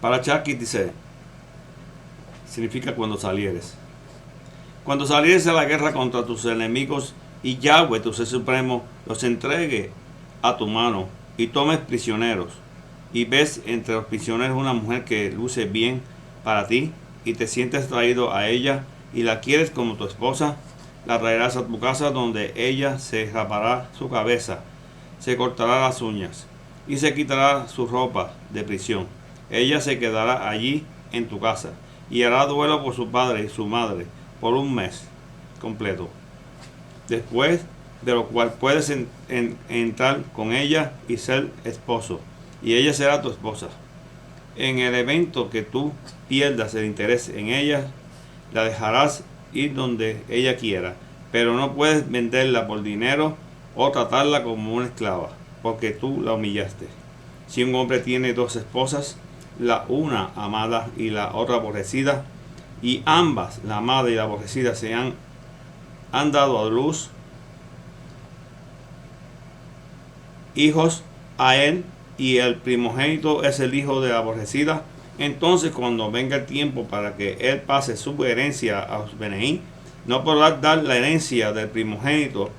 Parachaki dice, significa cuando salieres. Cuando salieres a la guerra contra tus enemigos y Yahweh, tu ser supremo, los entregue a tu mano y tomes prisioneros, y ves entre los prisioneros una mujer que luce bien para ti y te sientes traído a ella y la quieres como tu esposa, la traerás a tu casa donde ella se rapará su cabeza, se cortará las uñas y se quitará su ropa de prisión. Ella se quedará allí en tu casa y hará duelo por su padre y su madre por un mes completo. Después de lo cual puedes entrar con ella y ser esposo, y ella será tu esposa. En el evento que tú pierdas el interés en ella, la dejarás ir donde ella quiera, pero no puedes venderla por dinero o tratarla como una esclava, porque tú la humillaste. Si un hombre tiene dos esposas, la una amada y la otra aborrecida, y ambas, la amada y la aborrecida, se han dado a luz hijos a él, y el primogénito es el hijo de la aborrecida, entonces cuando venga el tiempo para que él pase su herencia a los Beneí, no podrá dar la herencia del primogénito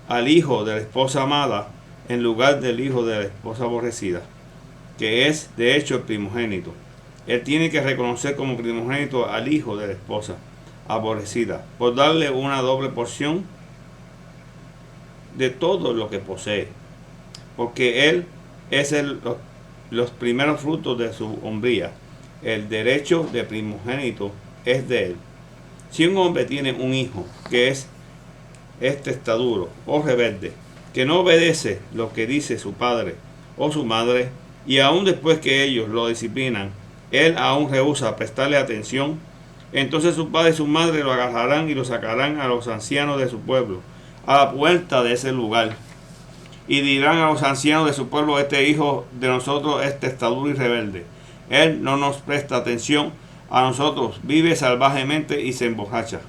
al hijo de la esposa amada en lugar del hijo de la esposa aborrecida, que es de hecho el primogénito. Él tiene que reconocer como primogénito al hijo de la esposa aborrecida, por darle una doble porción de todo lo que posee, porque él es los primeros frutos de su hombría. El derecho de primogénito es de él. Si un hombre tiene un hijo que es testaduro o rebelde, que no obedece lo que dice su padre o su madre, y aun después que ellos lo disciplinan, él aún rehúsa prestarle atención, entonces su padre y su madre lo agarrarán y lo sacarán a los ancianos de su pueblo, a la puerta de ese lugar, y dirán a los ancianos de su pueblo: este hijo de nosotros es testaduro y rebelde. Él no nos presta atención a nosotros, vive salvajemente y se emborracha.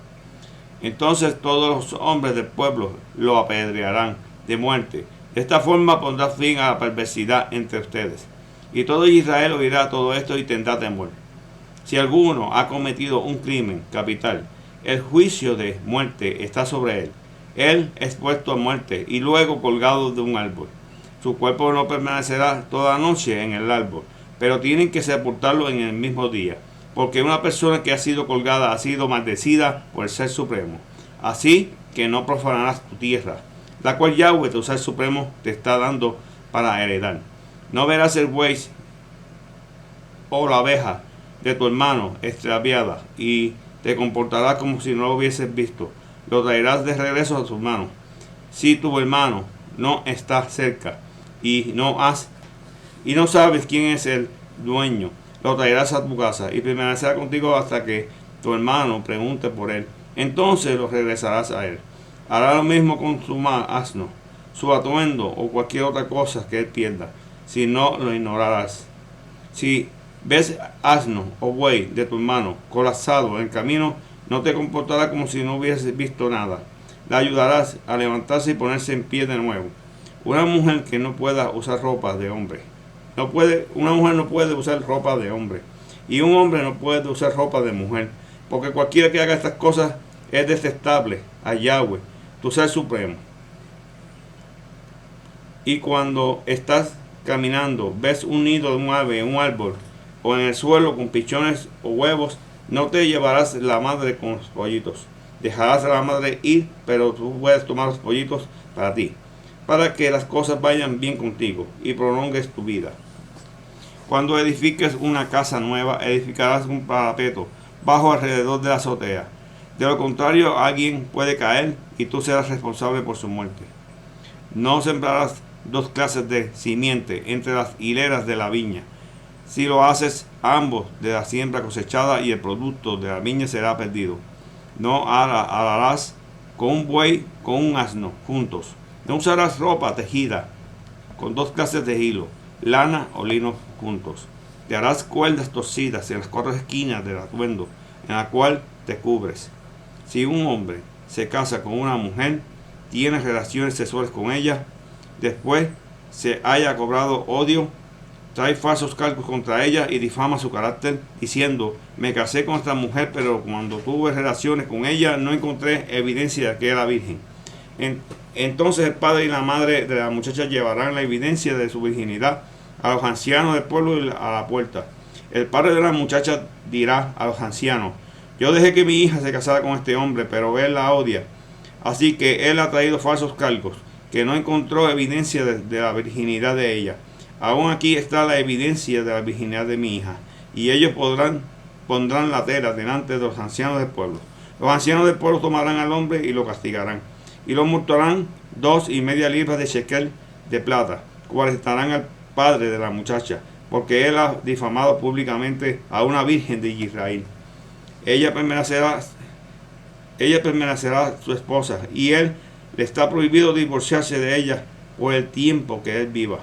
Entonces todos los hombres del pueblo lo apedrearán de muerte. De esta forma pondrá fin a la perversidad entre ustedes. Y todo Israel oirá todo esto y tendrá temor. Si alguno ha cometido un crimen capital, el juicio de muerte está sobre él. Él es puesto a muerte y luego colgado de un árbol. Su cuerpo no permanecerá toda la noche en el árbol, pero tienen que sepultarlo en el mismo día, porque una persona que ha sido colgada ha sido maldecida por el Ser Supremo. Así que no profanarás tu tierra, la cual Yahweh, tu Ser Supremo, te está dando para heredar. No verás el buey o la abeja de tu hermano extraviada, y te comportarás como si no lo hubieses visto. Lo traerás de regreso a tu hermano. Si tu hermano no está cerca y no sabes quién es el dueño, lo traerás a tu casa y permanecerá contigo hasta que tu hermano pregunte por él. Entonces lo regresarás a él. Hará lo mismo con su asno, su atuendo o cualquier otra cosa que él pierda, si no lo ignorarás. Si ves asno o buey de tu hermano colapsado en el camino, no te comportarás como si no hubieses visto nada. Le ayudarás a levantarse y ponerse en pie de nuevo. Una mujer que no pueda usar ropa de hombre. Una mujer no puede usar ropa de hombre. Y un hombre no puede usar ropa de mujer. Porque cualquiera que haga estas cosas es detestable a Yahweh, tu Ser Supremo. Y cuando estás caminando, ves un nido de un ave en un árbol o en el suelo con pichones o huevos, no te llevarás la madre con los pollitos. Dejarás a la madre ir, pero tú puedes tomar los pollitos para ti, para que las cosas vayan bien contigo y prolongues tu vida. Cuando edifiques una casa nueva, edificarás un parapeto bajo alrededor de la azotea. De lo contrario, alguien puede caer y tú serás responsable por su muerte. No sembrarás dos clases de simiente entre las hileras de la viña. Si lo haces, ambos de la siembra cosechada y el producto de la viña será perdido. No ararás con un buey, con un asno, juntos. No usarás ropa tejida con dos clases de hilo, lana o lino juntos. Te harás cuerdas torcidas en las cuatro esquinas del atuendo en la cual te cubres. Si un hombre se casa con una mujer, tiene relaciones sexuales con ella, después se haya cobrado odio trae falsos cargos contra ella y difama su carácter, diciendo: me casé con esta mujer, pero cuando tuve relaciones con ella no encontré evidencia de que era virgen. Entonces el padre y la madre de la muchacha llevarán la evidencia de su virginidad a los ancianos del pueblo y a la puerta. El padre de la muchacha dirá a los ancianos: yo dejé que mi hija se casara con este hombre, pero él la odia. Así que él ha traído falsos cargos, que no encontró evidencia de la virginidad de ella. Aún aquí está la evidencia de la virginidad de mi hija. Y ellos pondrán la tela delante de los ancianos del pueblo. Los ancianos del pueblo tomarán al hombre y lo castigarán. Y lo multarán 2,5 libras de shekel de plata, cuales estarán al padre de la muchacha, porque él ha difamado públicamente a una virgen de Israel. Ella permanecerá su esposa, y él le está prohibido divorciarse de ella por el tiempo que él viva.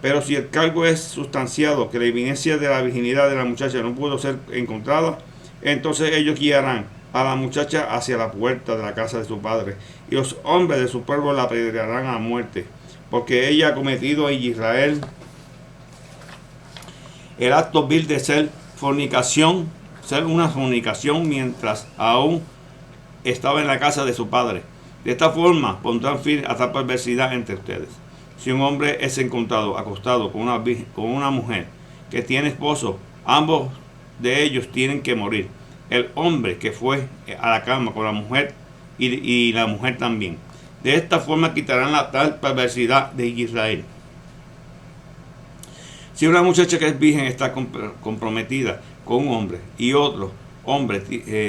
Pero si el cargo es sustanciado, que la evidencia de la virginidad de la muchacha no pudo ser encontrada, entonces ellos guiarán a la muchacha hacia la puerta de la casa de su padre, y los hombres de su pueblo la apedrearán a muerte, porque ella ha cometido en Israel el acto vil de ser una fornicación mientras aún estaba en la casa de su padre. De esta forma pondrán fin a tal perversidad entre ustedes. Si un hombre es encontrado acostado con una mujer que tiene esposo, ambos de ellos tienen que morir. El hombre que fue a la cama con la mujer y la mujer también. De esta forma quitarán la tal perversidad de Israel. Si una muchacha que es virgen está comprometida con un hombre y otro hombre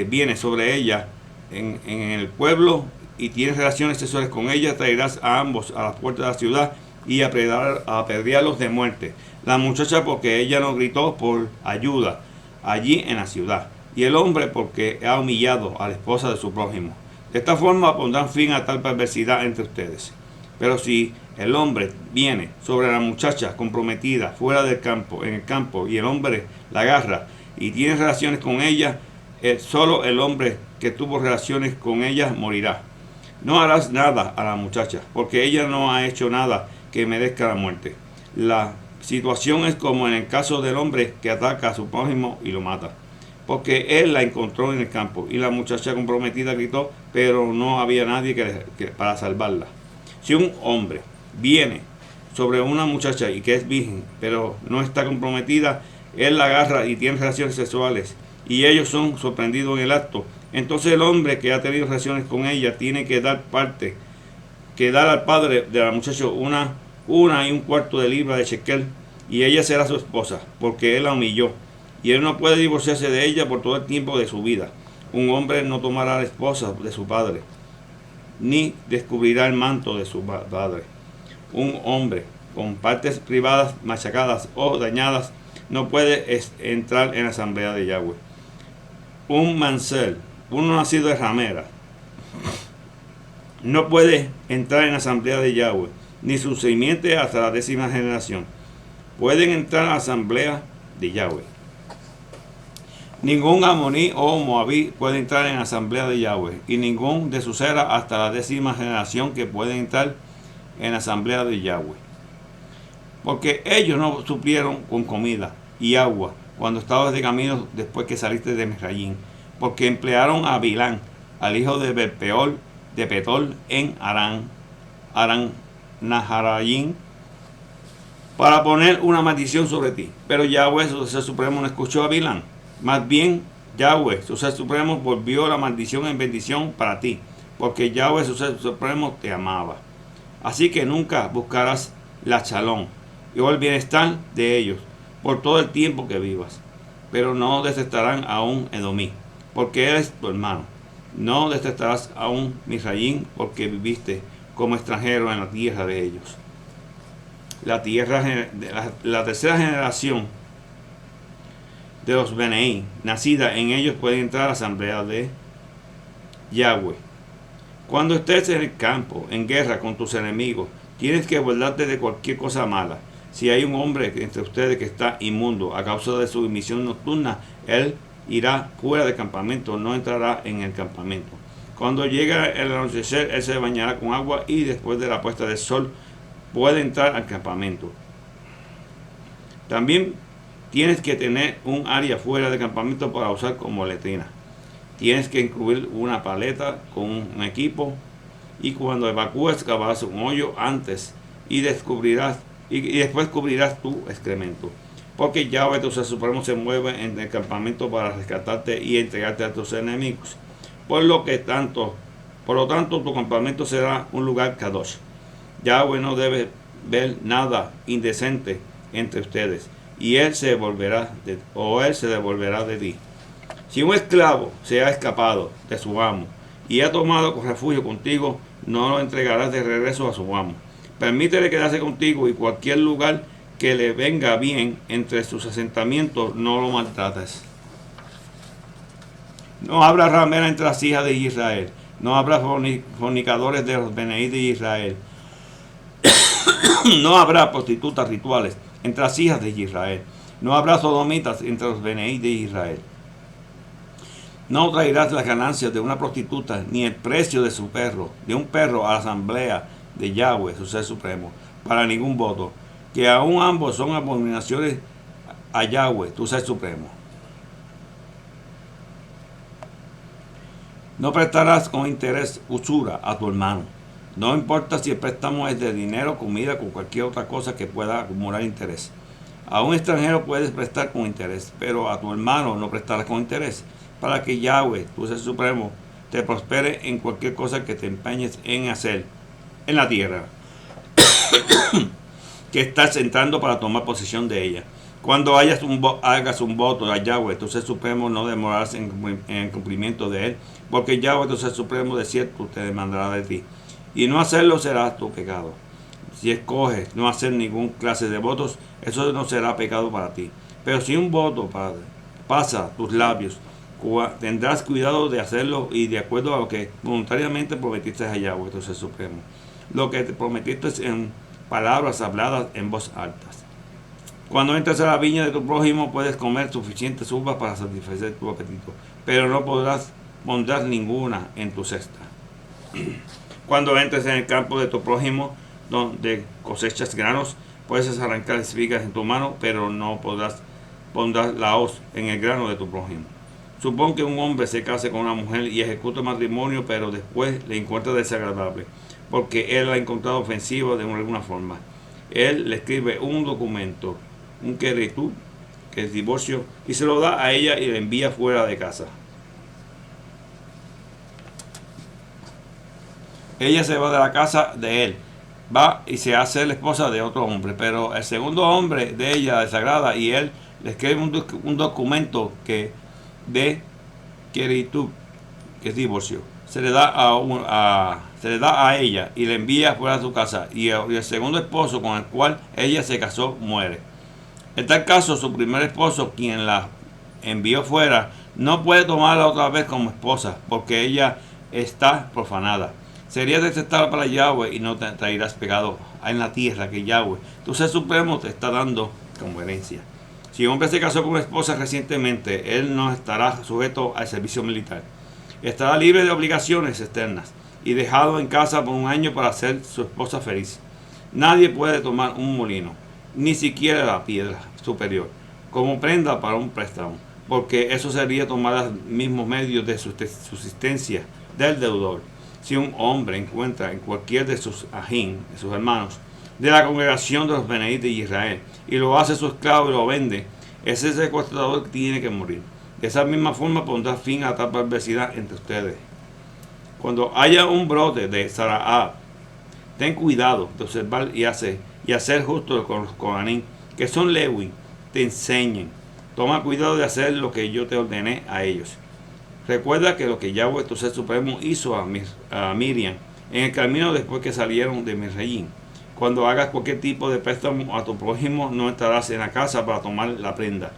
viene sobre ella en el pueblo y tiene relaciones sexuales con ella, traerás a ambos a las puertas de la ciudad y apedrearlos de muerte. La muchacha porque ella no gritó por ayuda allí en la ciudad, y el hombre porque ha humillado a la esposa de su prójimo. De esta forma pondrán fin a tal perversidad entre ustedes. Pero si el hombre viene sobre la muchacha comprometida fuera del campo, en el campo, y el hombre la agarra y tiene relaciones con ella, solo el hombre que tuvo relaciones con ella morirá. No harás nada a la muchacha, porque ella no ha hecho nada que merezca la muerte. La situación es como en el caso del hombre que ataca a su prójimo y lo mata, porque él la encontró en el campo y la muchacha comprometida gritó, pero no había nadie para salvarla. Si un hombre viene sobre una muchacha y que es virgen, pero no está comprometida, él la agarra y tiene relaciones sexuales, y ellos son sorprendidos en el acto, entonces el hombre que ha tenido relaciones con ella tiene que dar al padre de la muchacha una y un cuarto de libra de shekel, y ella será su esposa, porque él la humilló, y él no puede divorciarse de ella por todo el tiempo de su vida. Un hombre no tomará a la esposa de su padre, ni descubrirá el manto de su padre. Un hombre con partes privadas machacadas o dañadas no puede entrar en la asamblea de Yahweh. Un mancel, uno nacido de ramera, no puede entrar en la asamblea de Yahweh, ni su simiente hasta la 10ª generación. Pueden entrar a la asamblea de Yahweh. Ningún amoní o moabí puede entrar en la asamblea de Yahweh, y ningún de sus eras hasta la 10ª generación que puede entrar en la asamblea de Yahweh. Porque ellos no suplieron con comida y agua cuando estabas de camino después que saliste de Misraim, porque emplearon a Bilán, al hijo de Bepeor, de Petol, en Aran Naharayim, para poner una maldición sobre ti. Pero Yahweh, su ser supremo, no escuchó a Bilán. Más bien, Yahweh, su ser supremo, volvió la maldición en bendición para ti, porque Yahweh, su ser supremo, te amaba. Así que nunca buscarás la shalom y el bienestar de ellos por todo el tiempo que vivas. Pero no detestarán a un edomí, porque eres tu hermano. No detestarás a un Misraim, porque viviste como extranjero en la tierra de ellos. La 3ª generación de los Beneí, nacida en ellos, puede entrar a la asamblea de Yahweh. Cuando estés en el campo, en guerra con tus enemigos, tienes que guardarte de cualquier cosa mala. Si hay un hombre entre ustedes que está inmundo a causa de su emisión nocturna, él irá fuera del campamento, no entrará en el campamento. Cuando llega el anochecer, él se bañará con agua y después de la puesta del sol puede entrar al campamento. También tienes que tener un área fuera del campamento para usar como letrina. Tienes que incluir una paleta con un equipo, y cuando evacúes cavarás un hoyo antes y descubrirás y después cubrirás tu excremento. Porque Yahweh tu Ser Supremo se mueve en el campamento para rescatarte y entregarte a tus enemigos. Por lo tanto, tu campamento será un lugar kadosh. Yahweh no debe ver nada indecente entre ustedes, y él se devolverá de ti. Si un esclavo se ha escapado de su amo y ha tomado refugio contigo, no lo entregarás de regreso a su amo. Permítele quedarse contigo, y cualquier lugar que le venga bien entre sus asentamientos no lo maltrates. No habrá ramera entre las hijas de Israel. No habrá fornicadores de los Beneí de Israel. No habrá prostitutas rituales entre las hijas de Israel. No habrá sodomitas entre los Beneí de Israel. No traerás las ganancias de una prostituta, ni el precio de un perro a la asamblea de Yahweh, su Ser Supremo, para ningún voto, que aún ambos son abominaciones a Yahweh, tu Ser Supremo. No prestarás con interés usura a tu hermano. No importa si el préstamo es de dinero, comida o cualquier otra cosa que pueda acumular interés. A un extranjero puedes prestar con interés, pero a tu hermano no prestarás con interés, para que Yahweh, tu Ser Supremo, te prospere en cualquier cosa que te empeñes en hacer en la tierra que estás entrando para tomar posesión de ella. Cuando hagas un voto a Yahweh, tu Ser Supremo, no demorarás en el cumplimiento de él, porque Yahweh, tu Ser Supremo, de cierto te demandará de ti, y no hacerlo será tu pecado. Si escoges no hacer ninguna clase de votos, eso no será pecado para ti. Pero si un voto pasa tus labios, tendrás cuidado de hacerlo y de acuerdo a lo que voluntariamente prometiste a Yahweh, tu Ser Supremo. Lo que te prometiste en palabras habladas en voz alta. Cuando entres a la viña de tu prójimo, puedes comer suficientes uvas para satisfacer tu apetito, pero no pondrás ninguna en tu cesta. Cuando entres en el campo de tu prójimo, donde cosechas granos, puedes arrancar espigas en tu mano, pero no pondrás la hoz en el grano de tu prójimo. Supón que un hombre se case con una mujer y ejecute matrimonio, pero después le encuentra desagradable, porque él la ha encontrado ofensiva de alguna forma. Él le escribe un documento, un queretú, que es divorcio, y se lo da a ella y la envía fuera de casa. Ella se va de la casa de él, va y se hace la esposa de otro hombre, pero el segundo hombre de ella desagrada y él le escribe un documento de queretú, que es divorcio. Se le da a ella y le envía fuera de su casa, y el segundo esposo con el cual ella se casó muere. En tal caso, su primer esposo, quien la envió fuera, no puede tomarla otra vez como esposa, porque ella está profanada. Sería detestable para Yahweh y no te traerás pecado en la tierra que Yahweh, tu Ser Supremo, te está dando como herencia. Si un hombre se casó con una esposa recientemente, él no estará sujeto al servicio militar. Estará libre de obligaciones externas y dejado en casa por un año para hacer su esposa feliz. Nadie puede tomar un molino, ni siquiera la piedra superior, como prenda para un préstamo, porque eso sería tomar los mismos medios de subsistencia del deudor. Si un hombre encuentra en cualquier de sus ajín, de sus hermanos, de la congregación de los Beneí de Israel, y lo hace su esclavo y lo vende, ese secuestrador tiene que morir. De esa misma forma pondrá fin a tal perversidad entre ustedes. Cuando haya un brote de Zaraá, ten cuidado de observar y hacer justo con los Kohanim, que son Lewi, te enseñen. Toma cuidado de hacer lo que yo te ordené a ellos. Recuerda que lo que Yahweh, tu Ser Supremo, hizo a Miriam en el camino después que salieron de Misraim. Cuando hagas cualquier tipo de préstamo a tu prójimo, no entrarás en la casa para tomar la prenda.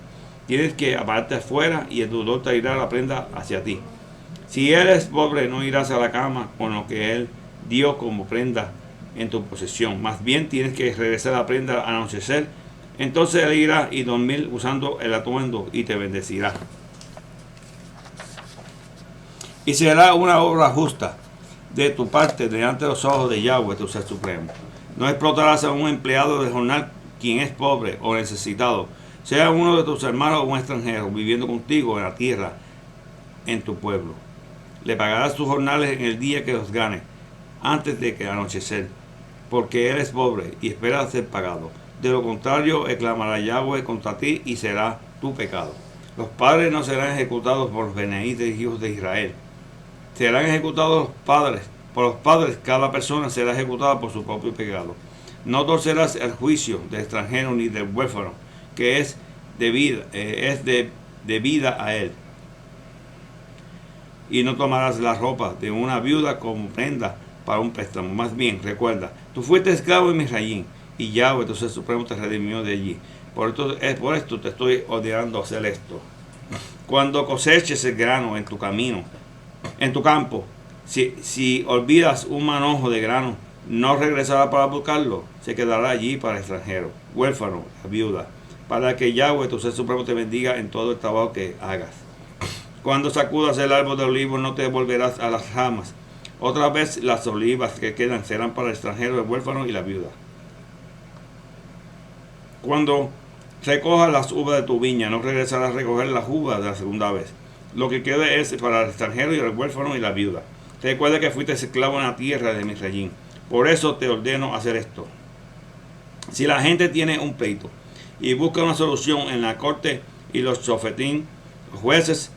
Tienes que apartarte afuera y el deudor traerá la prenda hacia ti. Si eres pobre, no irás a la cama con lo que él dio como prenda en tu posesión. Más bien tienes que regresar la prenda al anochecer. Entonces él irá y dormir usando el atuendo y te bendecirá. Y será una obra justa de tu parte delante de los ojos de Yahweh, tu Ser Supremo. No explotarás a un empleado de jornal quien es pobre o necesitado, sea uno de tus hermanos o un extranjero viviendo contigo en la tierra, en tu pueblo. Le pagarás sus jornales en el día que los gane, antes de que anochecer, porque él es pobre y espera ser pagado. De lo contrario, clamará Yahweh contra ti y será tu pecado. Los padres no serán ejecutados por los beneites hijos de Israel. Serán ejecutados los padres. Por los padres, cada persona será ejecutada por su propio pecado. No torcerás el juicio del extranjero ni del huérfano, que es debida a él. Y no tomarás la ropa de una viuda como prenda para un préstamo. Más bien, recuerda, tú fuiste esclavo en Misraín, y Yahweh, tu ser supremo, te redimió de allí. Por esto te estoy ordenando hacer esto. Cuando coseches el grano en tu camino, en tu campo, si olvidas un manojo de grano, no regresará para buscarlo, se quedará allí para el extranjero, huérfano, la viuda, para que Yahweh, tu ser supremo, te bendiga en todo el trabajo que hagas. Cuando sacudas el árbol de olivos, no te volverás a las ramas. Otra vez las olivas que quedan serán para el extranjero, el huérfano y la viuda. Cuando recojas las uvas de tu viña, no regresarás a recoger las uvas de la segunda vez. Lo que quede es para el extranjero y el huérfano y la viuda. Recuerda que fuiste esclavo en la tierra de Misraín. Por eso te ordeno hacer esto. Si la gente tiene un pleito y busca una solución en la corte y los shofetim, los jueces,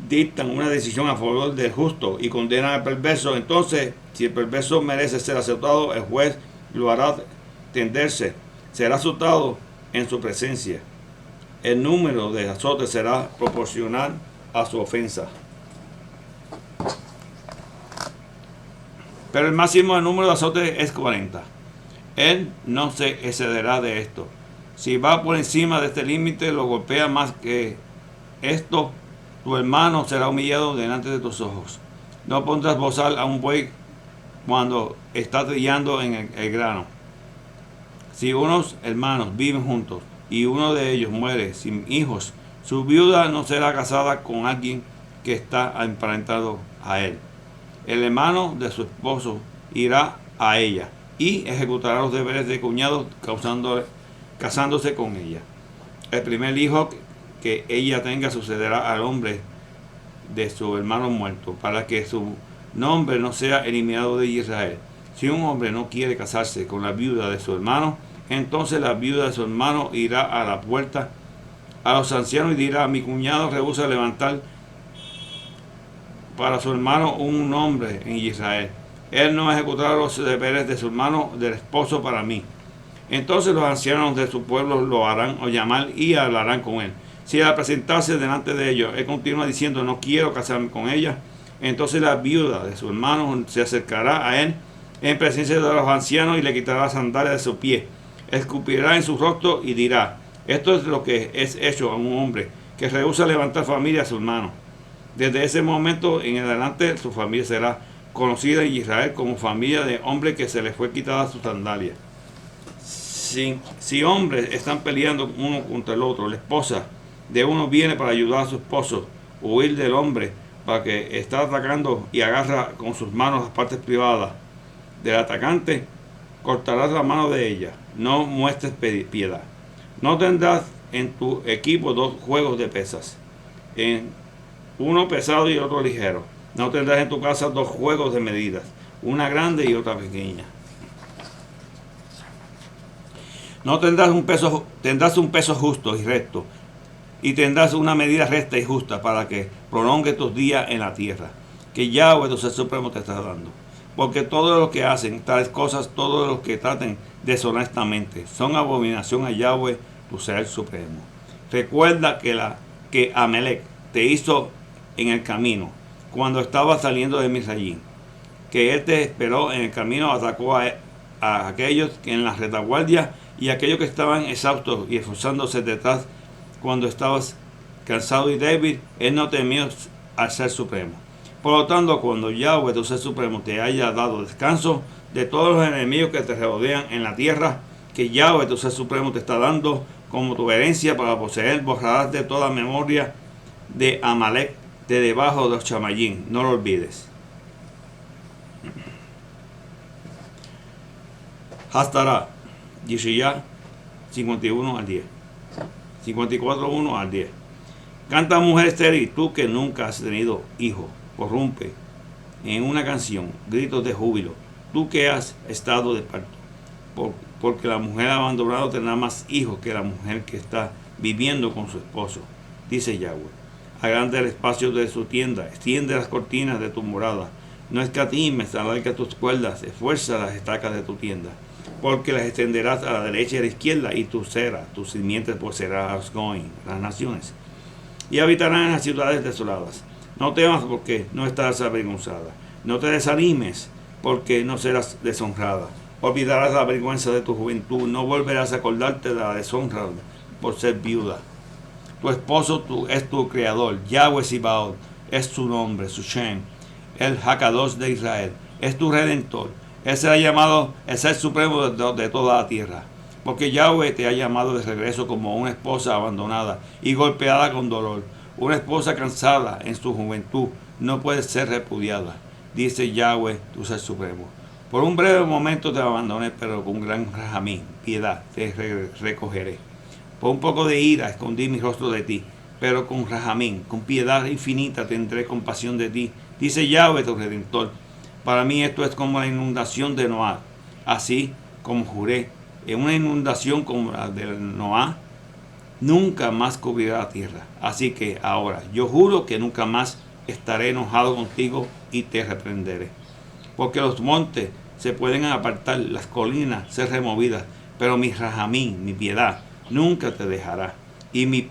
dictan una decisión a favor del justo y condenan al perverso, entonces, si el perverso merece ser azotado, el juez lo hará tenderse, será azotado en su presencia. El número de azotes será proporcional a su ofensa. Pero el máximo número de azotes es 40. Él no se excederá de esto. Si va por encima de este límite, lo golpea más que esto, tu hermano será humillado delante de tus ojos. No pondrás bozal a un buey cuando está trillando en el grano. Si unos hermanos viven juntos y uno de ellos muere sin hijos, su viuda no será casada con alguien que está emparentado a él. El hermano de su esposo irá a ella y ejecutará los deberes de cuñado casándose con ella. El primer hijo que ella tenga sucederá al hombre de su hermano muerto, para que su nombre no sea eliminado de Israel. Si un hombre no quiere casarse con la viuda de su hermano, entonces la viuda de su hermano irá a la puerta a los ancianos y dirá: mi cuñado rehúsa levantar para su hermano un nombre en Israel. Él no ejecutará los deberes de su hermano del esposo para mí. Entonces los ancianos de su pueblo lo harán o llamar y hablarán con él. Si al presentarse delante de ellos, él continúa diciendo: no quiero casarme con ella, entonces la viuda de su hermano se acercará a él en presencia de los ancianos y le quitará las sandalias de su pie. Escupirá en su rostro y dirá: esto es lo que es hecho a un hombre que rehúsa levantar familia a su hermano. Desde ese momento en adelante su familia será conocida en Israel como familia de hombre que se le fue quitada sus sandalias. Si hombres están peleando uno contra el otro, la esposa de uno viene para ayudar a su esposo, huir del hombre para que está atacando y agarra con sus manos las partes privadas del atacante, cortarás la mano de ella. No muestres piedad. No tendrás en tu equipo dos juegos de pesas, uno pesado y otro ligero. No tendrás en tu casa dos juegos de medidas, una grande y otra pequeña. No tendrás tendrás un peso justo y recto, y tendrás una medida recta y justa para que prolongue tus días en la tierra, que Yahweh, tu ser supremo, te está dando. Porque todos los que hacen tales cosas, todos los que traten deshonestamente, son abominación a Yahweh, tu ser supremo. Recuerda que Amalek te hizo en el camino, cuando estabas saliendo de Misraín, que él te esperó en el camino, atacó a aquellos que en la retaguardia y aquellos que estaban exhaustos y esforzándose detrás. Cuando estabas cansado y débil, él no temió al ser supremo. Por lo tanto, cuando Yahweh, tu ser supremo, te haya dado descanso de todos los enemigos que te rodean en la tierra, que Yahweh, tu ser supremo, te está dando como tu herencia para poseer, borrarás de toda memoria de Amalek de debajo de los chamayín. No lo olvides. Hastará, Yishiyah, 51 al 10. 54, 1 al 10. Canta, mujer estéril, tú que nunca has tenido hijo, corrompe en una canción gritos de júbilo, tú que has estado de parto, porque la mujer abandonada tendrá más hijos que la mujer que está viviendo con su esposo, dice Yahweh. Agranda el espacio de su tienda, extiende las cortinas de tu morada, no escatimes, alarga tus cuerdas, esfuerza las estacas de tu tienda, porque las extenderás a la derecha y a la izquierda, y tu cera, tus simientes poseerá las naciones, y habitarán en las ciudades desoladas. No temas porque no estarás avergonzada, no te desanimes porque no serás deshonrada. Olvidarás la vergüenza de tu juventud, no volverás a acordarte de la deshonra por ser viuda. Tu esposo es tu creador, Yahweh Sibaot es su nombre, su Shem, el Hakadosh de Israel, es tu redentor. Él será llamado el ser supremo de toda la tierra, porque Yahweh te ha llamado de regreso como una esposa abandonada y golpeada con dolor. Una esposa cansada en su juventud no puede ser repudiada, dice Yahweh, tu ser supremo. Por un breve momento te abandoné, pero con gran rajamín, piedad, te recogeré. Por un poco de ira escondí mi rostro de ti, pero con rajamín, con piedad infinita tendré compasión de ti, dice Yahweh, tu redentor. Para mí esto es como la inundación de Noá, así como juré, en una inundación como la de Noá, nunca más cubrirá la tierra. Así que ahora yo juro que nunca más estaré enojado contigo y te reprenderé. Porque los montes se pueden apartar, las colinas ser removidas, pero mi rajamín, mi piedad, nunca te dejará. Y mi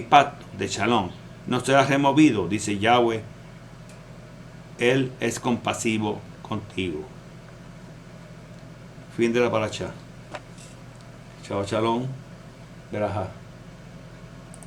pacto de Shalom no será removido, dice Yahweh. Él es compasivo contigo. Fin de la paracha. Chao, Shalom. Berajá.